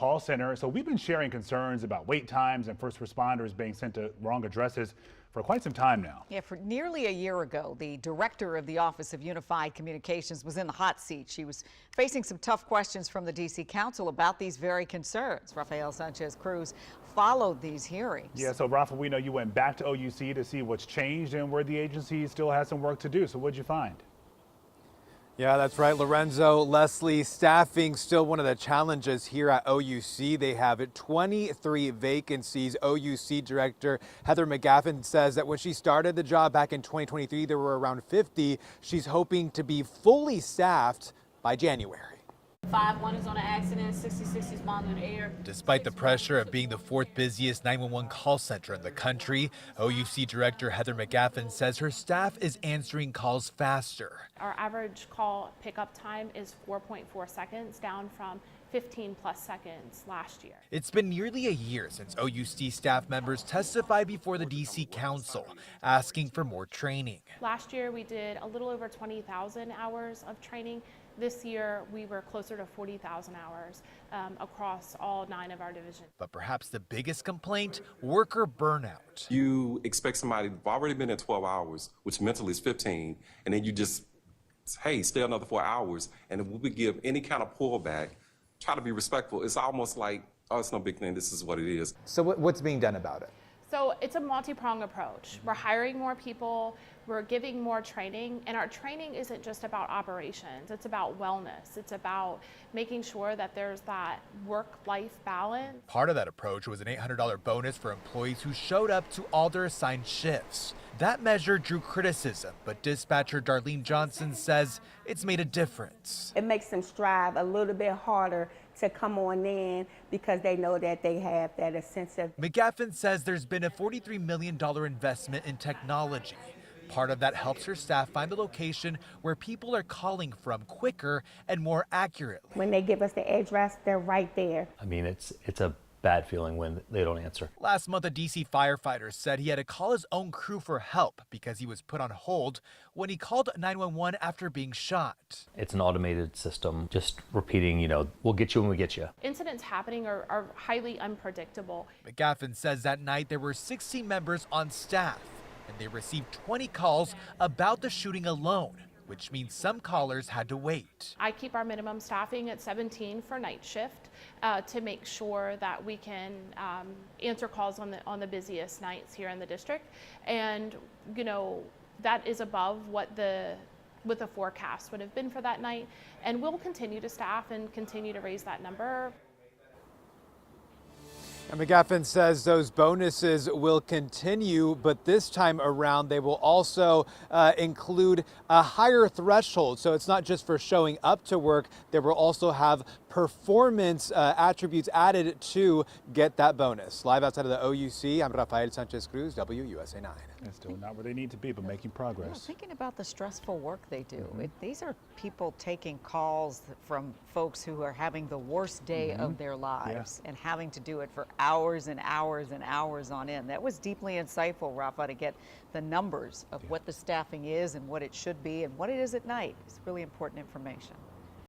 call center. So we've been sharing concerns about wait times and first responders being sent to wrong addresses for quite some time now. Yeah, for nearly a year ago, the director of the Office of Unified Communications was in the hot seat. She was facing some tough questions from the D.C. Council about these very concerns. Rafael Sanchez Cruz followed these hearings. Yeah, so Rafa, we know you went back to OUC to see what's changed and where the agency still has some work to do. So what'd you find? Yeah, that's right, Lorenzo. Leslie, staffing still one of the challenges here at OUC. They have 23 vacancies. OUC Director Heather McGaffin says that when she started the job back in 2023, there were around 50. She's hoping to be fully staffed by January. 5-1 is on an accident, 66 is bombed in the air. Despite the pressure of being the fourth busiest 911 call center in the country, OUC Director Heather McGaffin says her staff is answering calls faster. Our average call pickup time is 4.4 seconds, down from 15 plus seconds last year. It's been nearly a year since OUC staff members testified before the D.C. Council, asking for more training. Last year we did a little over 20,000 hours of training. This year we were closer to 40,000 hours across all 9 of our divisions. But perhaps the biggest complaint, worker burnout. You expect somebody who's already been there 12 hours, which mentally is 15, and then you just, hey, stay another 4 hours, and if we give any kind of pullback, try to be respectful. It's almost like, oh, it's no big thing, this is what it is. So what's being done about it? So it's a multi-pronged approach. We're hiring more people, we're giving more training, and our training isn't just about operations, it's about wellness. It's about making sure that there's that work-life balance. Part of that approach was an $800 bonus for employees who showed up to all their assigned shifts. That measure drew criticism, but dispatcher Darlene Johnson says it's made a difference. It makes them strive a little bit harder to come on in because they know that they have that incentive. McGaffin says there's been a $43 million investment in technology. Part of that helps her staff find the location where people are calling from quicker and more accurately. When they give us the address, they're right there. I mean, it's a bad feeling when they don't answer. Last month, a DC firefighter said he had to call his own crew for help because he was put on hold when he called 911 after being shot. It's an automated system, just repeating, we'll get you when we get you. Incidents happening are highly unpredictable. McGaffin says that night there were 16 members on staff, and they received 20 calls about the shooting alone, which means some callers had to wait. I keep our minimum staffing at 17 for night shift to make sure that we can answer calls on the busiest nights here in the district. And, that is above what the forecast would have been for that night. And we'll continue to staff and continue to raise that number. And McGaffin says those bonuses will continue, but this time around they will also include a higher threshold. So it's not just for showing up to work, they will also have performance attributes added to get that bonus. Live outside of the OUC, I'm Rafael Sanchez Cruz, WUSA 9. It's still not where they need to be, but making progress. Thinking about the stressful work they do. These are people taking calls from folks who are having the worst day of their lives and having to do it for hours and hours and hours on end. That was deeply insightful, Rafa, to get the numbers of what the staffing is and what it should be and what it is at night. It's really important information.